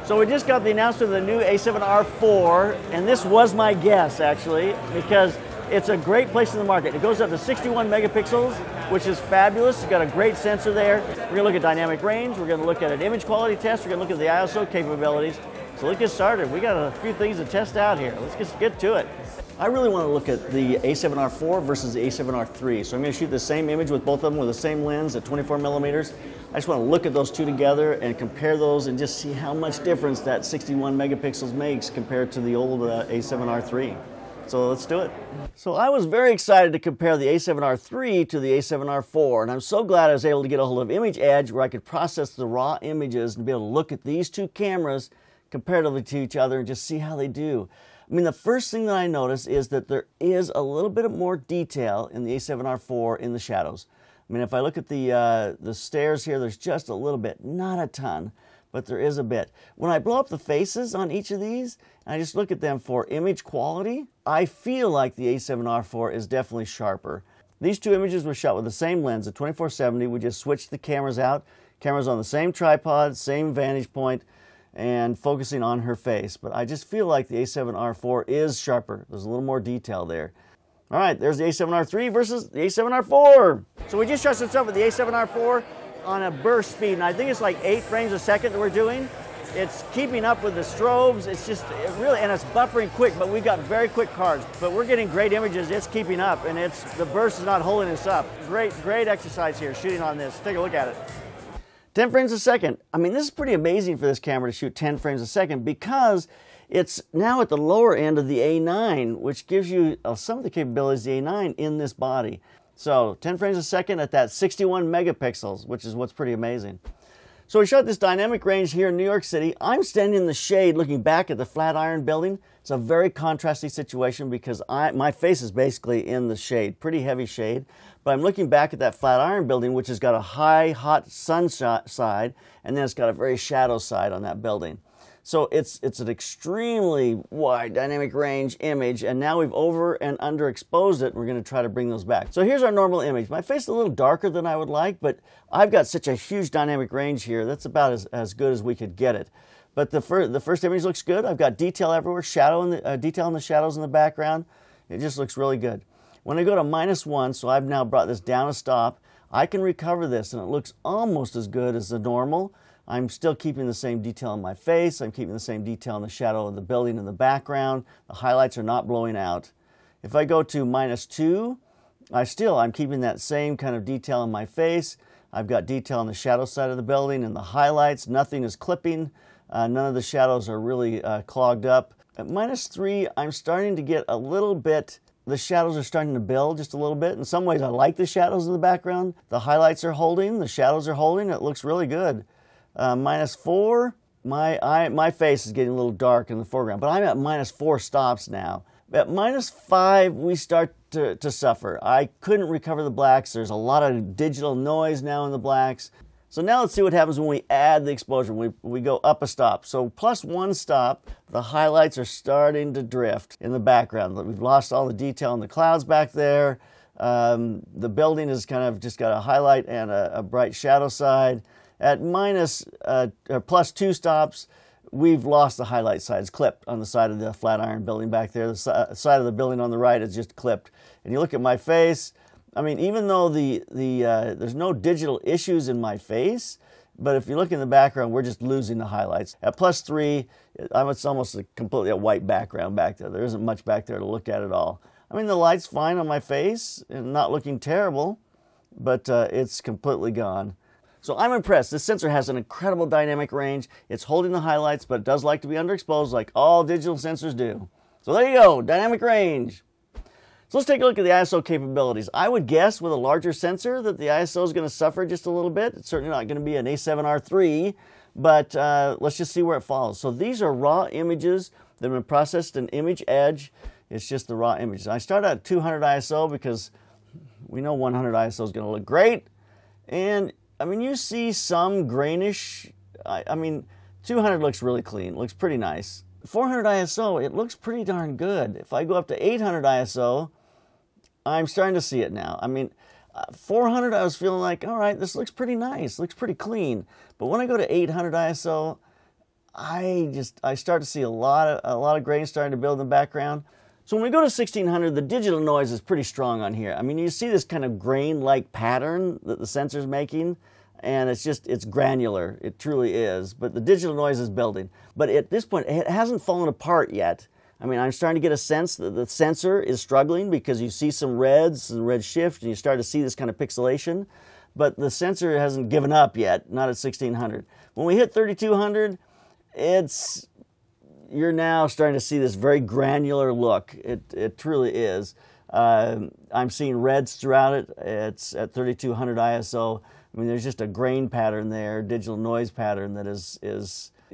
So we just got the announcement of the new A7R4, and this was my guess actually, because it's a great place in the market. It goes up to 61 megapixels, which is fabulous. It's got a great sensor there. We're gonna look at dynamic range, we're gonna look at an image quality test, we're gonna look at the ISO capabilities. So let's get started. We got a few things to test out here. Let's just get to it. I really want to look at the A7R4 versus the A7R3. So I'm going to shoot the same image with both of them with the same lens at 24 millimeters. I just want to look at those two together and compare those and just see how much difference that 61 megapixels makes compared to the old A7R3. So let's do it. So I was very excited to compare the A7R3 to the A7R4, and I'm so glad I was able to get a hold of Image Edge where I could process the raw images and be able to look at these two cameras comparatively to each other and just see how they do. I mean, the first thing that I notice is that there is a little bit more detail in the A7R4 in the shadows. I mean, if I look at the stairs here, there's just a little bit, not a ton, but there is a bit. When I blow up the faces on each of these, and I just look at them for image quality, I feel like the A7R4 is definitely sharper. These two images were shot with the same lens, at 24-70. We just switched the cameras out. Cameras on the same tripod, same vantage point, and focusing on her face. But I just feel like the A7R4 is sharper. There's a little more detail there. All right, there's the A7R3 versus the A7R4. So we just shot some stuff with the A7R4 on a burst speed, and I think it's like 8 frames a second that we're doing. It's keeping up with the strobes. It's just really, and it's buffering quick, but we've got very quick cards. But we're getting great images. It's keeping up, and the burst is not holding us up. Great exercise here, shooting on this. Take a look at it. 10 frames a second. I mean, this is pretty amazing for this camera to shoot 10 frames a second because it's now at the lower end of the A9, which gives you some of the capabilities of the A9 in this body. So 10 frames a second at that 61 megapixels, which is what's pretty amazing. So we shot this dynamic range here in New York City. I'm standing in the shade looking back at the Flatiron building. It's a very contrasting situation because my face is basically in the shade, pretty heavy shade. But I'm looking back at that Flatiron building, which has got a high, hot sun side, and then it's got a very shadow side on that building. So it's an extremely wide dynamic range image, and now we've over and underexposed it, and we're going to try to bring those back. So here's our normal image. My face is a little darker than I would like, but I've got such a huge dynamic range here. That's about as good as we could get it. But the first image looks good. I've got detail everywhere, detail in the shadows in the background. It just looks really good. When I go to -1, so I've now brought this down a stop, I can recover this, and it looks almost as good as the normal. I'm still keeping the same detail in my face. I'm keeping the same detail in the shadow of the building in the background. The highlights are not blowing out. If I go to -2, I'm keeping that same kind of detail in my face. I've got detail on the shadow side of the building and the highlights. Nothing is clipping. None of the shadows are really clogged up. At -3, I'm starting to get a little bit, the shadows are starting to build just a little bit. In some ways, I like the shadows in the background. The highlights are holding, the shadows are holding. It looks really good. -4, my face is getting a little dark in the foreground, but I'm at -4 stops now. At -5, we start to suffer. I couldn't recover the blacks. There's a lot of digital noise now in the blacks. So now let's see what happens when we add the exposure, when we go up a stop. So +1 stop, the highlights are starting to drift in the background. We've lost all the detail in the clouds back there. The building has kind of just got a highlight and a bright shadow side. At +2 stops, we've lost the highlight side. It's clipped on the side of the Flatiron building back there. The side of the building on the right is just clipped. And you look at my face, I mean, even though there's no digital issues in my face, but if you look in the background, we're just losing the highlights. At +3, it's almost completely a white background back there. There isn't much back there to look at all. I mean, the light's fine on my face and not looking terrible, but it's completely gone. So I'm impressed. This sensor has an incredible dynamic range. It's holding the highlights, but it does like to be underexposed like all digital sensors do. So there you go, dynamic range. So let's take a look at the ISO capabilities. I would guess with a larger sensor that the ISO is going to suffer just a little bit. It's certainly not going to be an A7R3, but let's just see where it falls. So these are raw images that have been processed in Image Edge. It's just the raw images. I start at 200 ISO because we know 100 ISO is going to look great. And I mean, you see some grainish. I mean, 200 looks really clean. It looks pretty nice. 400 ISO, it looks pretty darn good. If I go up to 800 ISO, I'm starting to see it now. I mean, 400, I was feeling like, all right, this looks pretty nice. Looks pretty clean. But when I go to 800 ISO, I start to see a lot of grain starting to build in the background. So when we go to 1600, the digital noise is pretty strong on here. I mean, you see this kind of grain-like pattern that the sensor's making, and it's granular. It truly is. But the digital noise is building. But at this point, it hasn't fallen apart yet. I mean, I'm starting to get a sense that the sensor is struggling because you see some reds and red shift, and you start to see this kind of pixelation. But the sensor hasn't given up yet, not at 1600. When we hit 3200, you're now starting to see this very granular look. It truly is. I'm seeing reds throughout it. It's at 3200 ISO. I mean, there's just a grain pattern there, digital noise pattern that is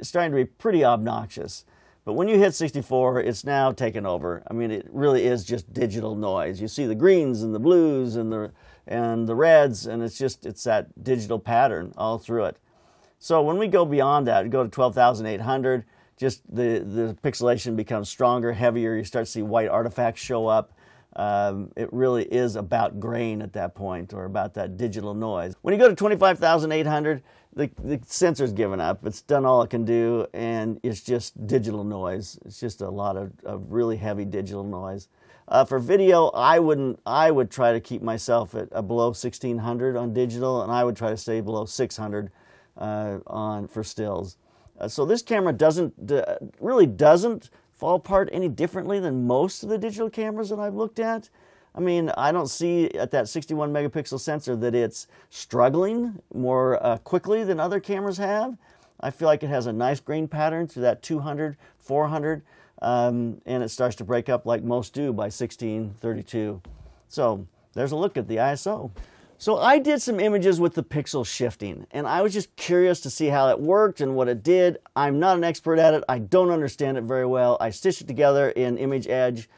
starting to be pretty obnoxious. But when you hit 64, it's now taken over. I mean, it really is just digital noise. You see the greens and the blues and the reds, and it's that digital pattern all through it. So when we go beyond that, we go to 12,800, just the pixelation becomes stronger, heavier. You start to see white artifacts show up. It really is about grain at that point, or about that digital noise. When you go to 25,800, the sensor's given up. It's done all it can do, and it's just digital noise. It's just a lot of really heavy digital noise. For video, I would try to keep myself at below 1600 on digital, and I would try to stay below 600 for stills. So this camera really doesn't fall apart any differently than most of the digital cameras that I've looked at. I mean, I don't see at that 61 megapixel sensor that it's struggling more quickly than other cameras have. I feel like it has a nice grain pattern through that 200, 400, and it starts to break up like most do by 1632. So there's a look at the ISO. So I did some images with the pixel shifting, and I was just curious to see how it worked and what it did. I'm not an expert at it. I don't understand it very well. I stitched it together in Image Edge,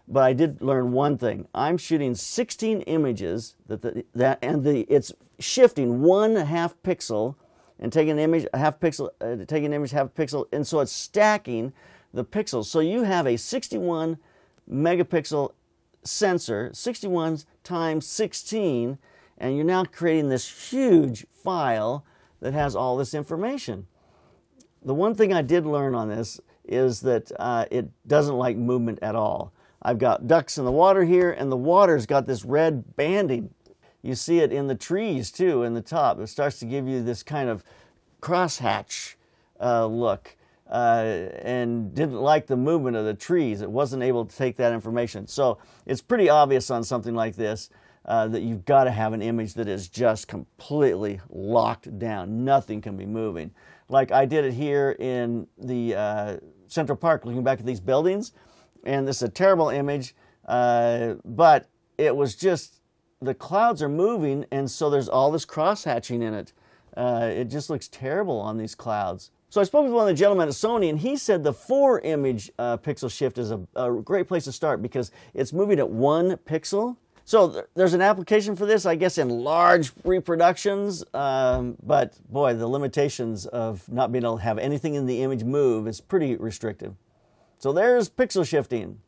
but I did learn one thing. I'm shooting 16 images it's shifting 1/2 pixel and taking an image half pixel, half pixel, and so it's stacking the pixels. So you have a 61 megapixel sensor, 61 times 16. And you're now creating this huge file that has all this information. The one thing I did learn on this is that it doesn't like movement at all. I've got ducks in the water here, and the water's got this red banding. You see it in the trees too, in the top. It starts to give you this kind of crosshatch look, and didn't like the movement of the trees. It wasn't able to take that information. So it's pretty obvious on something like this that you've got to have an image that is just completely locked down. Nothing can be moving. Like I did it here in the Central Park, looking back at these buildings, and this is a terrible image, but it was just, the clouds are moving, and so there's all this cross-hatching in it. It just looks terrible on these clouds. So I spoke with one of the gentlemen at Sony, and he said the 4-image pixel shift is a great place to start because it's moving at 1 pixel. So there's an application for this, I guess, in large reproductions, but boy, the limitations of not being able to have anything in the image move is pretty restrictive. So there's pixel shifting.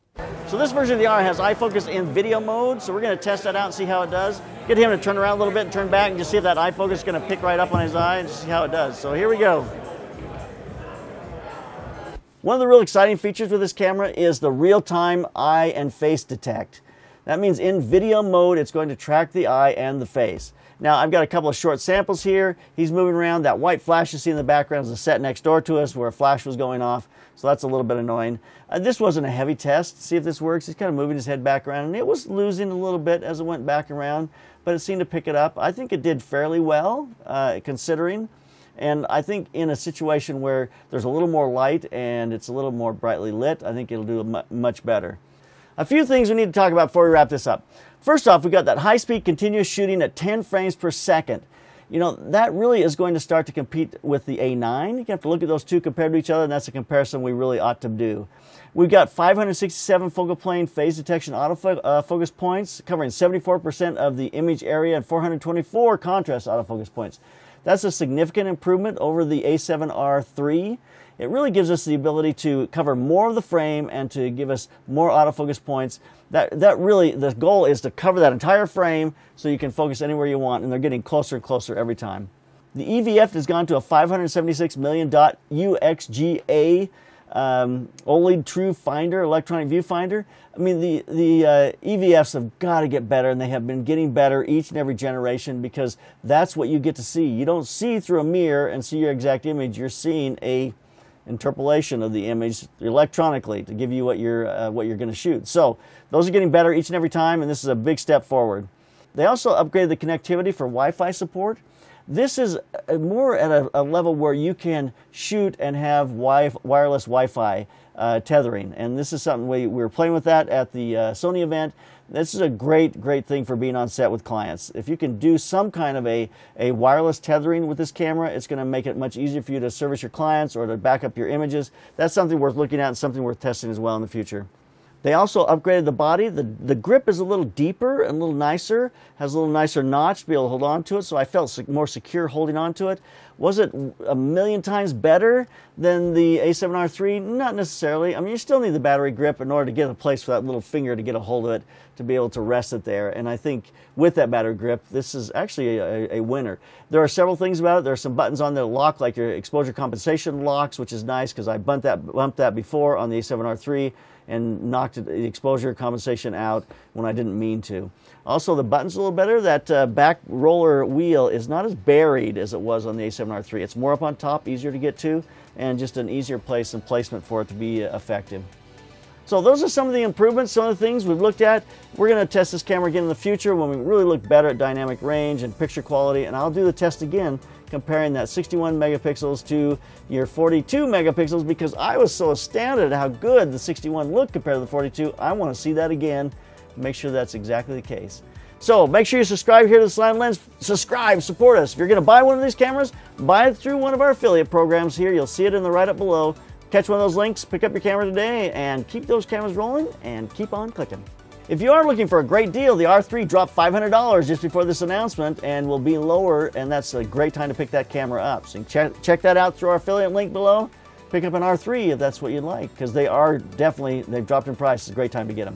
So this version of the R has iFocus in video mode, so we're going to test that out and see how it does. Get him to turn around a little bit and turn back and just see if that iFocus is going to pick right up on his eye and just see how it does. So here we go. One of the real exciting features with this camera is the real-time eye and face detect. That means in video mode, it's going to track the eye and the face. Now, I've got a couple of short samples here. He's moving around. That white flash you see in the background is a set next door to us where a flash was going off, so that's a little bit annoying. This wasn't a heavy test. See if this works. He's kind of moving his head back around, and it was losing a little bit as it went back around, but it seemed to pick it up. I think it did fairly well, considering. And I think in a situation where there's a little more light and it's a little more brightly lit, I think it'll do much better. A few things we need to talk about before we wrap this up. First off, we got that high-speed continuous shooting at 10 frames per second. You know, that really is going to start to compete with the A9. You have to look at those two compared to each other, and that's a comparison we really ought to do. We've got 567 focal plane phase detection autofocus points, covering 74% of the image area, and 424 contrast autofocus points. That's a significant improvement over the A7R III. It really gives us the ability to cover more of the frame and to give us more autofocus points. That really, the goal is to cover that entire frame so you can focus anywhere you want, and they're getting closer and closer every time. The EVF has gone to a 576 million dot UXGA OLED True Finder, electronic viewfinder. I mean, the EVFs have got to get better, and they have been getting better each and every generation, because that's what you get to see. You don't see through a mirror and see your exact image. You're seeing a interpolation of the image electronically to give you what you're going to shoot. So those are getting better each and every time, and this is a big step forward. They also upgraded the connectivity for Wi-Fi support. This is more at a level where you can shoot and have wireless Wi-Fi tethering, and this is something we were playing with that at the Sony event. This is a great thing for being on set with clients. If you can do some kind of a wireless tethering with this camera, it's going to make it much easier for you to service your clients or to back up your images. That's something worth looking at and something worth testing as well in the future. They also upgraded the body. The grip is a little deeper and a little nicer, has a little nicer notch to be able to hold on to it, so I felt more secure holding on to it. Was it a million times better than the A7R III? Not necessarily. I mean, you still need the battery grip in order to get a place for that little finger to get a hold of it, to be able to rest it there. And I think with that battery grip, this is actually a winner. There are several things about it. There are some buttons on there that lock, like your exposure compensation locks, which is nice because I bumped that before on the A7R III and knocked the exposure compensation out when I didn't mean to. Also, the button's a little better. That back roller wheel is not as buried as it was on the A7R III. It's more up on top, easier to get to, and just an easier place and placement for it to be effective. So those are some of the improvements, some of the things we've looked at. We're going to test this camera again in the future when we really look better at dynamic range and picture quality, and I'll do the test again comparing that 61 megapixels to your 42 megapixels, because I was so astounded at how good the 61 looked compared to the 42. I want to see that again to make sure that's exactly the case. So make sure you subscribe here to the Slanted Lens. Subscribe, support us. If you're going to buy one of these cameras, buy it through one of our affiliate programs here. You'll see it in the write-up below. Catch one of those links, pick up your camera today, and keep those cameras rolling and keep on clicking. If you are looking for a great deal, the R3 dropped $500 just before this announcement and will be lower, and that's a great time to pick that camera up. So you can check that out through our affiliate link below. Pick up an R3 if that's what you'd like, because they've dropped in price. It's a great time to get them.